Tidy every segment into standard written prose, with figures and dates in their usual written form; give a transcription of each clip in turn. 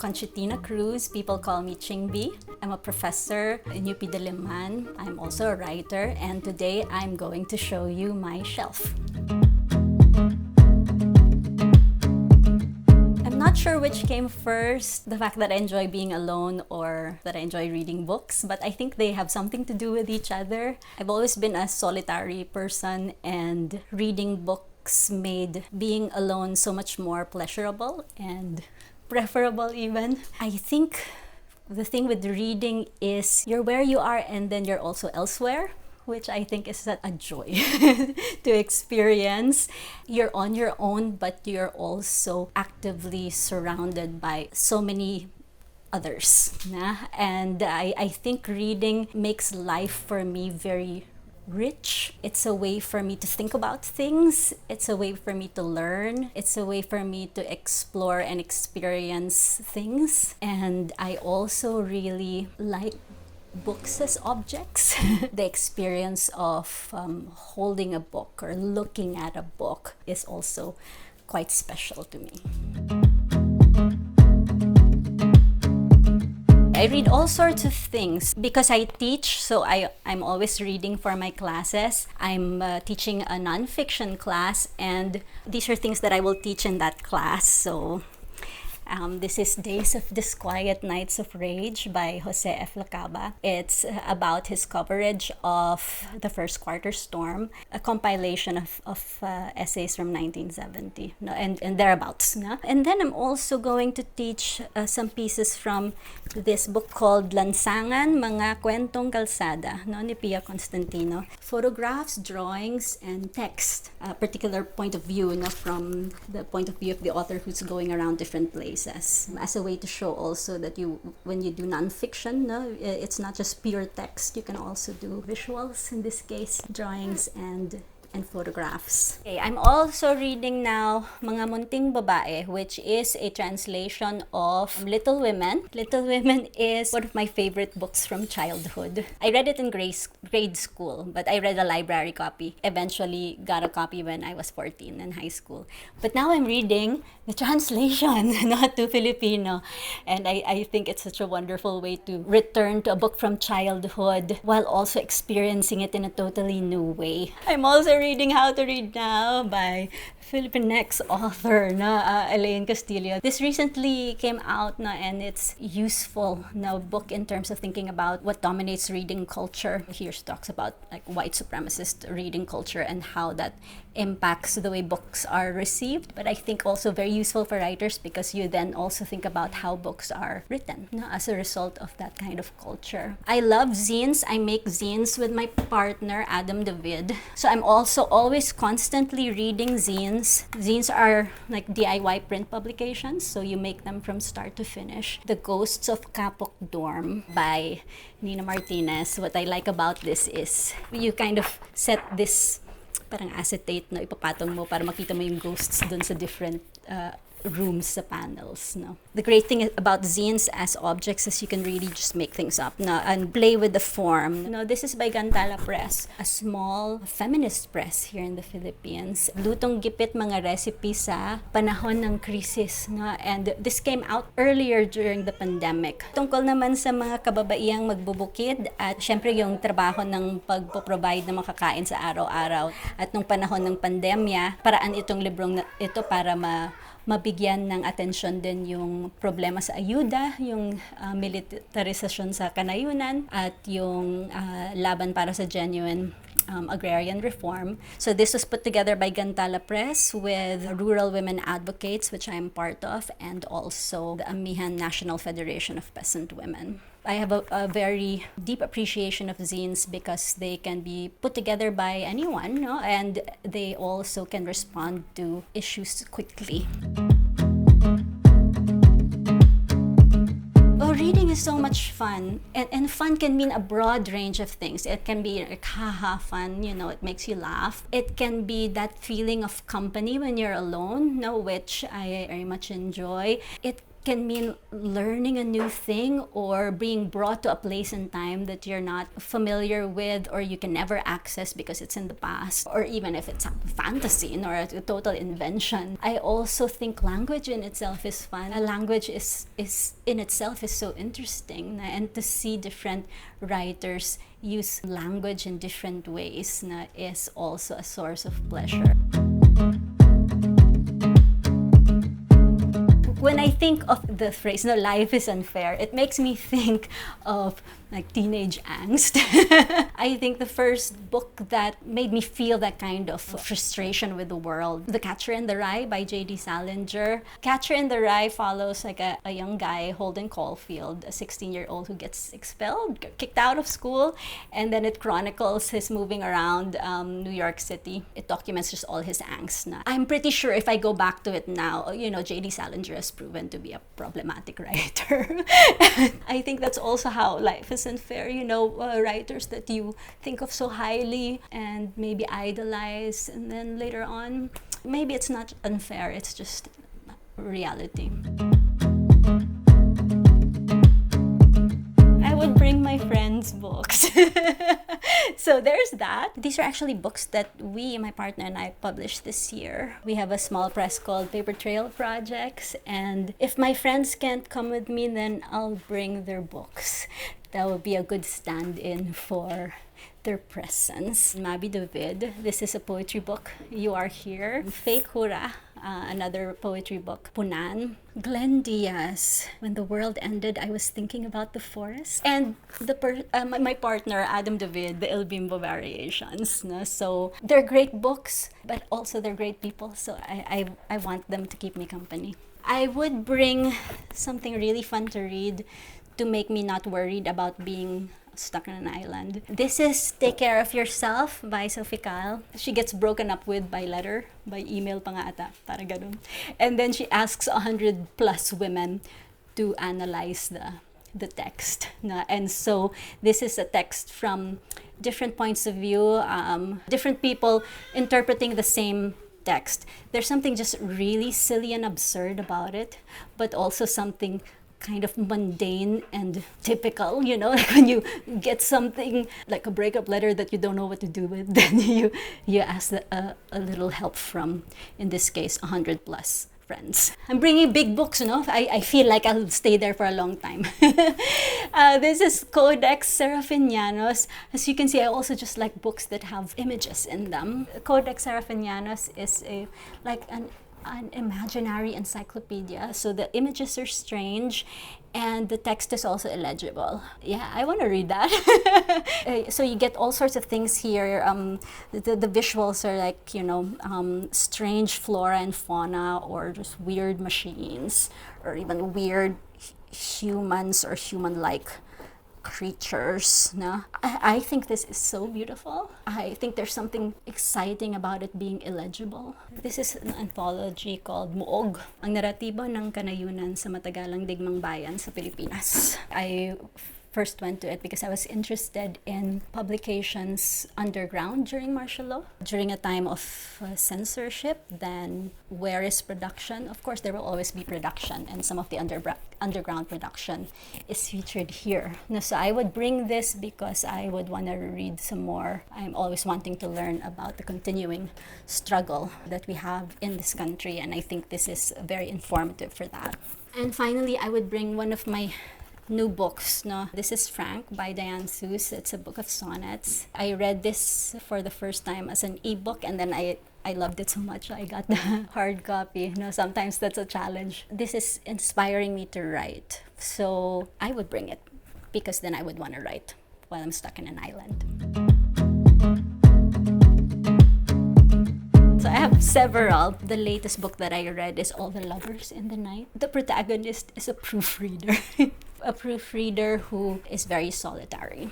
Conchitina Cruz. People call me Chingbee. I'm a professor in UP Diliman. I'm also a writer, and today I'm going to show you my shelf. I'm not sure which came first, the fact that I enjoy being alone or that I enjoy reading books, but I think they have something to do with each other. I've always been a solitary person, and reading books made being alone so much more pleasurable and preferable even. I think the thing with reading is you're where you are and then you're also elsewhere, which I think is a joy to experience. You're on your own, but you're also actively surrounded by so many others. And I think reading makes life for me very rich. It's a way for me to think about things. It's a way for me to learn. It's a way for me to explore and experience things. And I also really like books as objects. The experience of holding a book or looking at a book is also quite special to me. I read all sorts of things because I teach, so I'm always reading for my classes. I'm teaching a nonfiction class, and these are things that I will teach in that class. So this is Days of Disquiet, Nights of Rage by Jose F. Lacaba. It's about his coverage of the first quarter storm, a compilation of essays from 1970 and thereabouts. No? And then I'm also going to teach some pieces from this book called Lansangan, Mga Kwentong Kalsada, no, ni Pia Constantino. Photographs, drawings, and text. A particular point of view, no, from the point of view of the author who's going around different places. As a way to show also that when you do nonfiction, no, it's not just pure text. You can also do visuals, in this case, drawings and photographs. Okay, I'm also reading now Mga Munting Babae, which is a translation of Little Women. Little Women is one of my favorite books from childhood. I read it in grade school, but I read a library copy. Eventually got a copy when I was 14 in high school. But now I'm reading the translation, not to Filipino. And I think it's such a wonderful way to return to a book from childhood while also experiencing it in a totally new way. I'm also reading How to Read Now by Filipinx author Elaine Castillo. This recently came out and it's useful book in terms of thinking about what dominates reading culture. Here she talks about like white supremacist reading culture and how that impacts the way books are received, but I think also very useful for writers because you then also think about how books are written as a result of that kind of culture. I love zines. I make zines with my partner Adam David, so I'm also always constantly reading zines. Zines are like DIY print publications, so you make them from start to finish. The Ghosts of Kapok Dorm by Nina Martinez. What I like about this is you kind of set this parang acetate na ipapatong mo para makita mo yung ghosts dun sa different rooms sa panels. The great thing about zines as objects is you can really just make things up and play with the form. This is by Gantala Press, a small feminist press here in the Philippines. Lutong gipit mga recipe sa panahon ng krisis. And this came out earlier during the pandemic. Tungkol naman sa mga kababaihang magbubukid at syempre yung trabaho ng pagpo-provide ng makakain sa araw-araw. At nung panahon ng pandemya, paraan itong librong ito para mabigyan ng atensyon din yung problema sa ayuda, yung militarisasyon sa kanayunan, at yung laban para sa genuine agrarian reform. So this was put together by Gantala Press with Rural Women Advocates, which I am part of, and also the Amihan National Federation of Peasant Women. I have a very deep appreciation of zines because they can be put together by anyone, and they also can respond to issues quickly. Reading is so much fun, and fun can mean a broad range of things. It can be like haha fun, it makes you laugh. It can be that feeling of company when you're alone, which I very much enjoy. It can mean learning a new thing or being brought to a place and time that you're not familiar with or you can never access because it's in the past, or even if it's a fantasy or a total invention. I also think language in itself is fun. A language is in itself is so interesting, and to see different writers use language in different ways is also a source of pleasure. When I think of the phrase, life is unfair, it makes me think of like teenage angst. I think the first book that made me feel that kind of frustration with the world, The Catcher in the Rye by J.D. Salinger. Catcher in the Rye follows like a young guy, Holden Caulfield, a 16-year-old who gets expelled, kicked out of school, and then it chronicles his moving around New York City. It documents just all his angst. I'm pretty sure if I go back to it now, J.D. Salinger has proven to be a problematic writer. I think that's also how life is unfair. Writers that you think of so highly and maybe idolize, and then later on, maybe it's not unfair, it's just reality. I would bring my friends' books. So there's that. These are actually books that my partner and I, published this year. We have a small press called Paper Trail Projects, and if my friends can't come with me, then I'll bring their books. That would be a good stand-in for their presence. Mabi David, this is a poetry book. You Are Here. Fake Hura, another poetry book. Punan. Glenn Diaz, When the World Ended, I Was Thinking About the Forest. And my partner, Adam David, The El Bimbo Variations. So they're great books, but also they're great people. So I want them to keep me company. I would bring something really fun to read to make me not worried about being stuck on an island. This is Take Care of Yourself by Sophie Calle. She gets broken up with by letter, by email pa nga ata, para ganun. And then she asks 100 plus women to analyze the text. And so this is a text from different points of view, different people interpreting the same text. There's something just really silly and absurd about it, but also something kind of mundane and typical, like when you get something like a breakup letter that you don't know what to do with, then you ask a little help from, in this case, 100 plus friends. I'm bringing big books, I feel like I'll stay there for a long time. This is Codex Seraphinianos. As you can see, I also just like books that have images in them. Codex Seraphinianos is an imaginary encyclopedia. So the images are strange and the text is also illegible. Yeah, I want to read that. So you get all sorts of things here. The visuals are like, strange flora and fauna, or just weird machines, or even weird humans or human-like creatures. I think this is so beautiful. I think there's something exciting about it being illegible. This is an anthology called Muog, ang naratibo ng kanayunan sa matagalang digmang bayan sa Pilipinas. I first went to it because I was interested in publications underground during martial law. During a time of censorship, then where is production? Of course, there will always be production, and some of the underground production is featured here. So I would bring this because I would want to read some more. I'm always wanting to learn about the continuing struggle that we have in this country, and I think this is very informative for that. And finally, I would bring one of my new books. This is Frank by Diane Seuss. It's a book of sonnets. I read this for the first time as an ebook, and then I loved it so much I got the hard copy. Sometimes that's a challenge. This is inspiring me to write, so I would bring it because then I would want to write while I'm stuck in an island. So I have several. The latest book that I read is All the Lovers in the Night. The protagonist is a proofreader. A proofreader who is very solitary,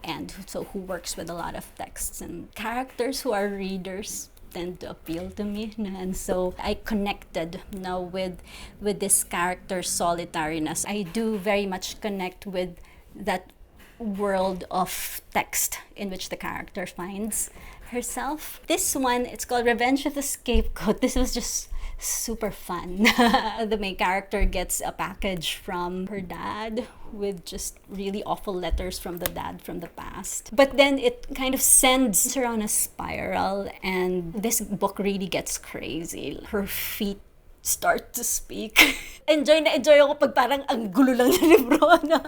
and so who works with a lot of texts, and characters who are readers tend to appeal to me, and so I connected with this character's solitariness. I do very much connect with that world of text in which the character finds herself. This one, it's called Revenge of the Scapegoat. This was just super fun. The main character gets a package from her dad with just really awful letters from the dad from the past. But then it kind of sends her on a spiral, and this book really gets crazy. Her feet start to speak. Enjoy ako pag parang ang gulo lang ng libro. No?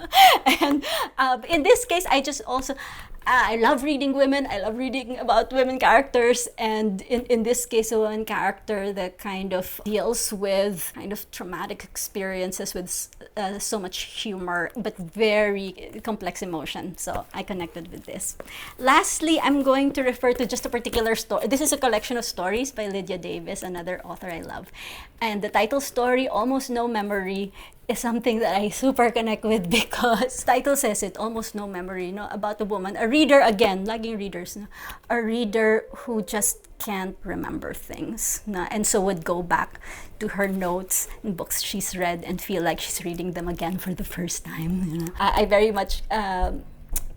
And in this case, I just also, I love reading women. I love reading about women characters. And in this case, a woman character that kind of deals with kind of traumatic experiences with so much humor, but very complex emotion. So I connected with this. Lastly, I'm going to refer to just a particular story. This is a collection of stories by Lydia Davis, another author I love. And the title story, Almost No Memory, is something that I super connect with because title says it, Almost No Memory, no, about a woman, a reader, again, laging readers, no, a reader who just can't remember things, no, and so would go back to her notes and books she's read and feel like she's reading them again for the first time. You know? I very much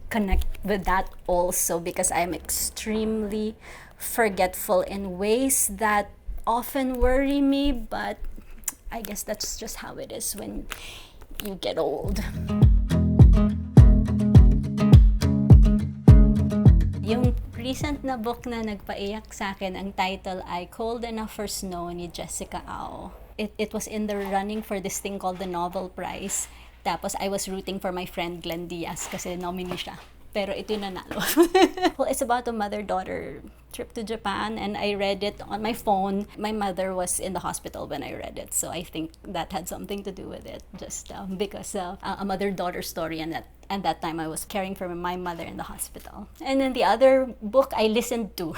connect with that also because I'm extremely forgetful in ways that often worry me, but I guess that's just how it is when you get old. Yung recent na book na nagpaiyak sa akin, ang title ay Cold Enough for Snow ni Jessica Au. It was in the running for this thing called the Novel Prize. Tapos I was rooting for my friend Glenn Diaz kasi nominee siya. Pero ito yung nanalo. Well, it's about a mother-daughter trip to Japan, and I read it on my phone. My mother was in the hospital when I read it, so I think that had something to do with it, just because a mother-daughter story, and that time I was caring for my mother in the hospital. And then the other book I listened to.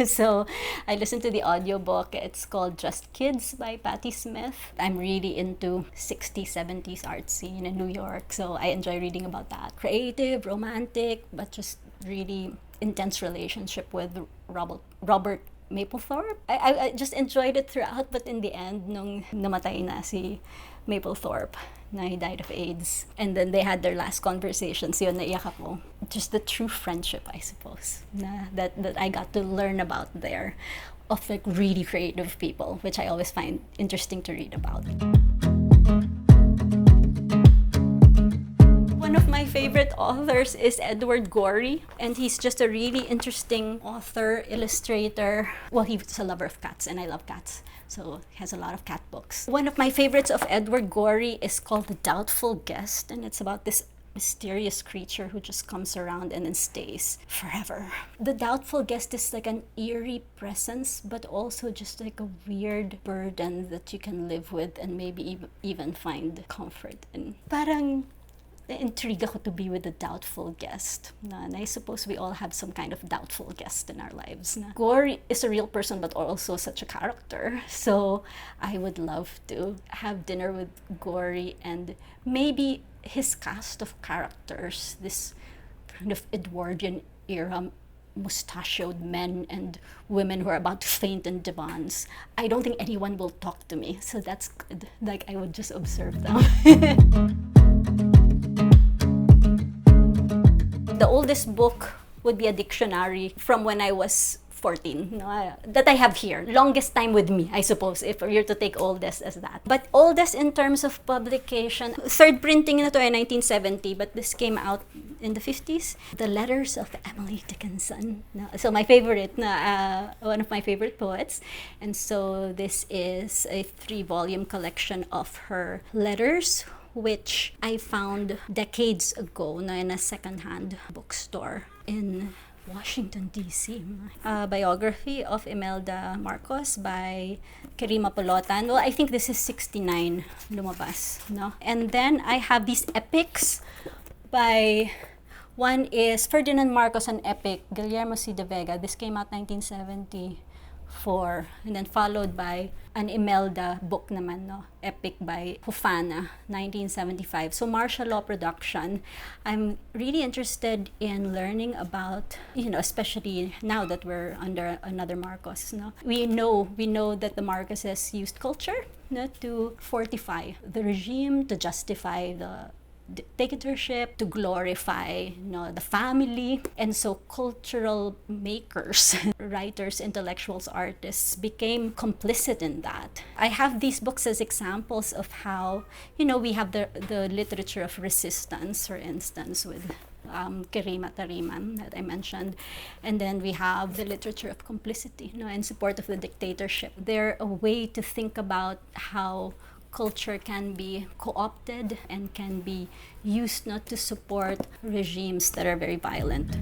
So I listened to the audiobook. It's called Just Kids by Patti Smith. I'm really into 60s, 70s art scene in New York, so I enjoy reading about that. Creative, romantic, but just really intense relationship with Robert Mapplethorpe. I just enjoyed it throughout, but in the end, nung namatay na si Mapplethorpe, na he died of AIDS, and then they had their last conversations, yun, naiyak ako. Just the true friendship, I suppose, that I got to learn about there, of like really creative people, which I always find interesting to read about. One of my favorite authors is Edward Gorey, and he's just a really interesting author, illustrator. Well, he's a lover of cats, and I love cats, so he has a lot of cat books. One of my favorites of Edward Gorey is called The Doubtful Guest, and it's about this mysterious creature who just comes around and then stays forever. The doubtful guest is like an eerie presence, but also just like a weird burden that you can live with and maybe even find comfort in. Parang intrigue ako to be with a doubtful guest. And I suppose we all have some kind of doubtful guest in our lives. Gore is a real person, but also such a character. So I would love to have dinner with Gory and maybe his cast of characters, this kind of Edwardian era mustachioed men and women who are about to faint in divans. I don't think anyone will talk to me, so that's good. Like, I would just observe them. The oldest book would be a dictionary from when I was 14, that I have here. Longest time with me, I suppose, if you're to take oldest as that. But oldest in terms of publication, third printing na to ay 1970, but this came out in the 50s. The Letters of Emily Dickinson. So my favorite, one of my favorite poets. And so this is a 3-volume collection of her letters, which I found decades ago in a second-hand bookstore in Washington, D.C. Biography of Imelda Marcos by Kirima Polotan. Well, I think this is 69 lumabas. And then I have these epics by, one is Ferdinand Marcos, an epic, Guillermo C. de Vega. This came out 1974. And then followed by an Imelda book naman, epic by Hufana, 1975. So martial law production. I'm really interested in learning about, especially now that we're under another Marcos. We know that the Marcoses used culture to fortify the regime, to justify dictatorship, to glorify the family. And so cultural makers, writers, intellectuals, artists became complicit in that. I have these books as examples of how, we have the literature of resistance, for instance, with Kirima Tariman that I mentioned. And then we have the literature of complicity, in support of the dictatorship. They're a way to think about how culture can be co-opted and can be used not to support regimes that are very violent.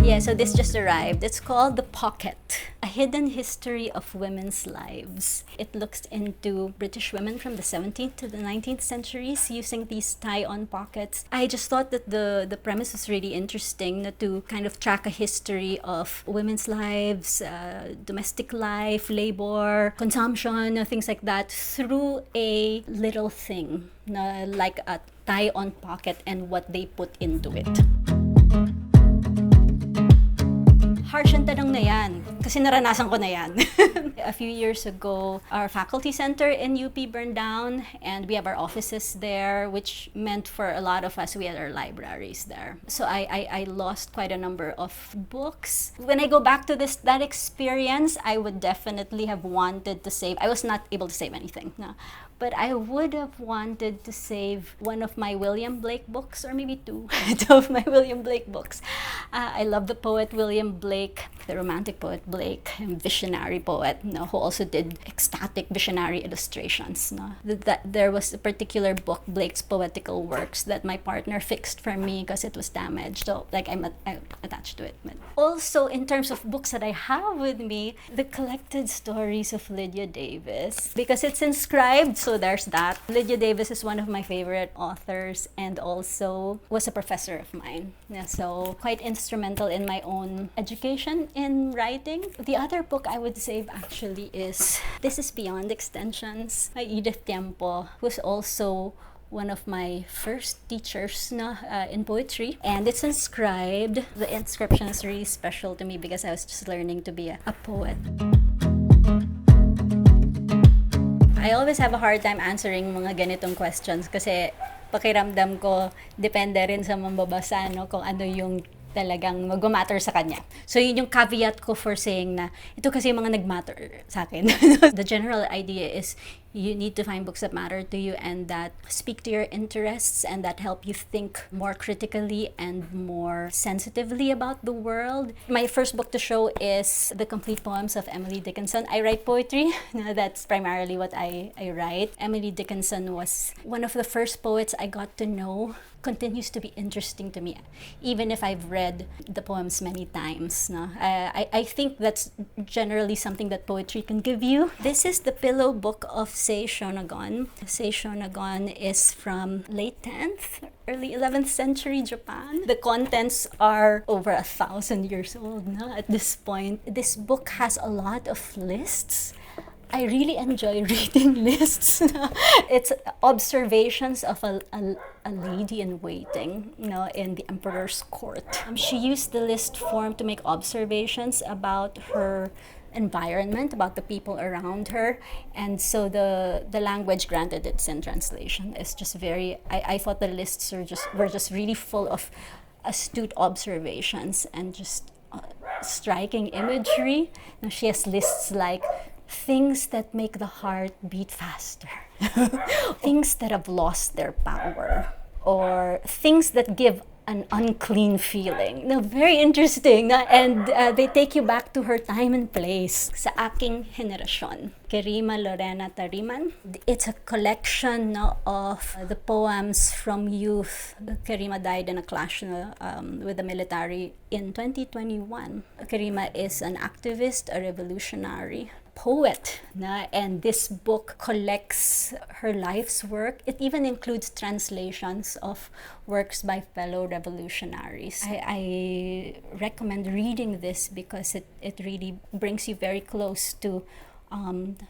Yeah, so this just arrived. It's called The Pocket, A Hidden History of Women's Lives. It looks into British women from the 17th to the 19th centuries using these tie-on pockets. I just thought that the premise was really interesting, to kind of track a history of women's lives, domestic life, labor, consumption, things like that, through a little thing, like a tie-on pocket and what they put into it. Harsh ang tanong na yan, kasi naranasan ko na yan. A few years ago, our faculty center in UP burned down, and we have our offices there, which meant for a lot of us, we had our libraries there. So I lost quite a number of books. When I go back to that experience, I would definitely have wanted to save. I was not able to save anything, no. But I would have wanted to save one of my William Blake books, or maybe two of my William Blake books. I love the poet William Blake, the romantic poet Blake, and visionary poet, who also did ecstatic visionary illustrations. There was a particular book, Blake's Poetical Works, that my partner fixed for me because it was damaged. So I'm attached to it. But also, in terms of books that I have with me, the collected stories of Lydia Davis, because it's inscribed. So there's that. Lydia Davis is one of my favorite authors and also was a professor of mine. Yeah, so quite instrumental in my own education in writing. The other book I would save actually is This Is Beyond Extensions by Edith Tiempo, who's also one of my first teachers in poetry. And it's inscribed. The inscription is really special to me because I was just learning to be a poet. I always have a hard time answering mga ganitong questions kasi pakiramdam ko depende rin sa mambabasa kung ano yung talagang mag-matter sa kanya. So yun yung caveat ko for saying na ito kasi yung mga nag-matter sa akin. The general idea is you need to find books that matter to you and that speak to your interests and that help you think more critically and more sensitively about the world. My first book to show is The Complete Poems of Emily Dickinson. I write poetry. That's primarily what I write. Emily Dickinson was one of the first poets I got to know. Continues to be interesting to me, even if I've read the poems many times. I think that's generally something that poetry can give you. This is the Pillow Book of Sei Shonagon. Sei Shonagon is from late 10th, early 11th century Japan. The contents are over 1,000 years old at this point. This book has a lot of lists. I really enjoy reading lists. It's observations of a lady in waiting, in the emperor's court. She used the list form to make observations about her environment, about the people around her, and so the language, granted it's in translation, is just very. I thought the lists were just really full of astute observations and just striking imagery. She has lists like things that make the heart beat faster, things that have lost their power, or things that give an unclean feeling. Very interesting. And they take you back to her time and place. Sa aking henerasyon. Kirima Lorena Tariman. It's a collection of the poems from youth. Kirima died in a clash with the military in 2021. Kirima is an activist, a revolutionary poet, and this book collects her life's work. It even includes translations of works by fellow revolutionaries. I recommend reading this because it really brings you very close to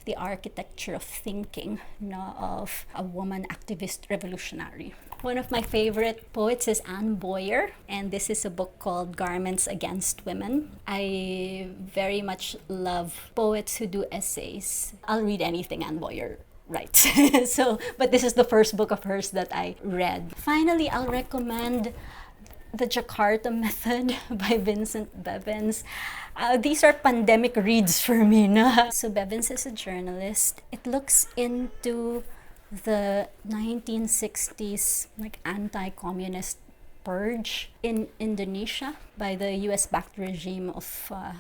the architecture of thinking of a woman activist revolutionary. One of my favorite poets is Anne Boyer, and this is a book called Garments Against Women. I very much love poets who do essays. I'll read anything Anne Boyer writes. So, but this is the first book of hers that I read. Finally, I'll recommend The Jakarta Method by Vincent Bevins. These are pandemic reads for me. No? So Bevins is a journalist. It looks into the 1960s like anti-communist purge in Indonesia by the US-backed regime of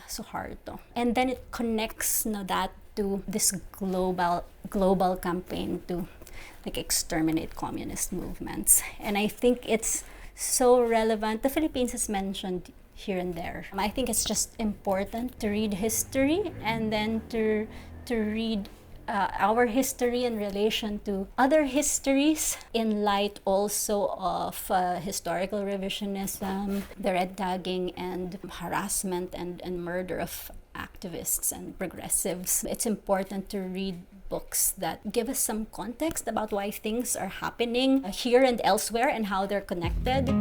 Suharto. And then it connects that to this global campaign to like exterminate communist movements. And I think it's so relevant. The Philippines is mentioned here and there. I think it's just important to read history and then to read our history in relation to other histories in light also of historical revisionism, the red tagging and harassment and murder of activists and progressives. It's important to read books that give us some context about why things are happening here and elsewhere and how they're connected.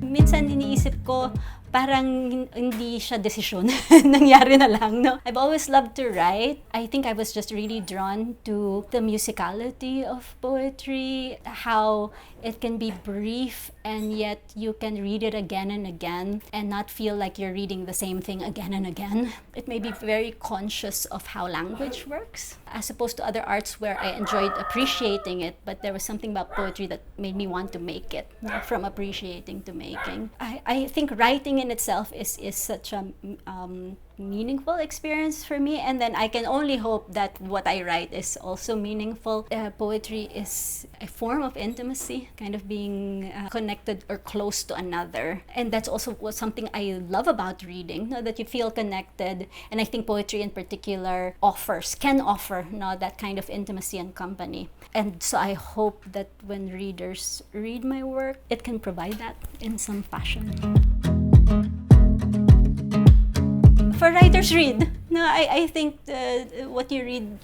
Minsan iniisip ko, parang hindi siya desisyon. Nangyari na lang, no? I've always loved to write. I think I was just really drawn to the musicality of poetry, how it can be brief and yet you can read it again and again and not feel like you're reading the same thing again and again. It made me very conscious of how language works, as opposed to other arts where I enjoyed appreciating it, but there was something about poetry that made me want to make it, from appreciating to making. I think writing in itself is such a meaningful experience for me, and then I can only hope that what I write is also meaningful. Poetry is a form of intimacy, kind of being connected or close to another, and that's also something I love about reading, that you feel connected. And I think poetry in particular can offer that kind of intimacy and company. And so I hope that when readers read my work, it can provide that in some fashion. For writers, read. I think what you read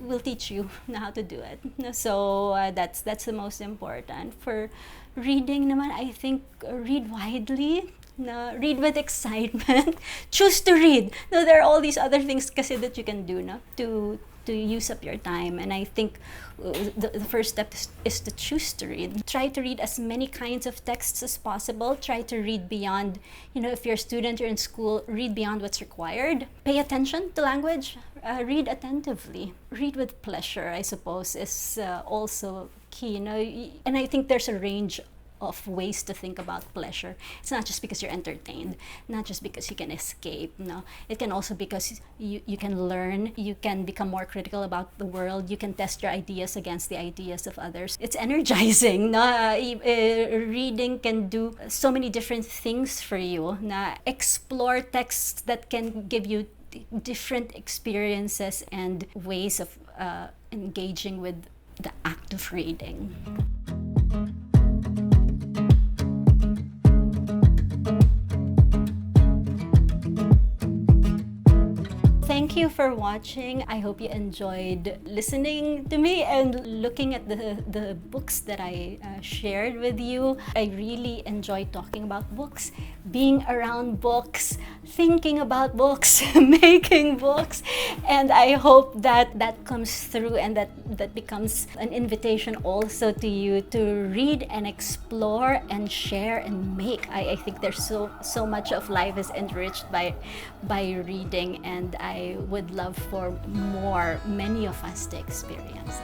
will teach you how to do it. So that's the most important. For reading naman, I think read widely. Read with excitement. Choose to read. There are all these other things kasi that you can do to use up your time, and I think the first step is to choose to read. Try to read as many kinds of texts as possible. Try to read beyond, if you're a student, you're in school, read beyond what's required. Pay attention to language. Read attentively. Read with pleasure, I suppose, is also key. And I think there's a range of ways to think about pleasure. It's not just because you're entertained, not just because you can escape. It can also because you can learn, you can become more critical about the world, you can test your ideas against the ideas of others. It's energizing. Reading can do so many different things for you. Explore texts that can give you different experiences and ways of engaging with the act of reading. Thank you for watching. I hope you enjoyed listening to me and looking at the books that I shared with you. I really enjoy talking about books, being around books, thinking about books, making books, and I hope that comes through and that becomes an invitation also to you to read and explore and share and make. I think there's so much of life is enriched by reading, and I would love for many of us to experience.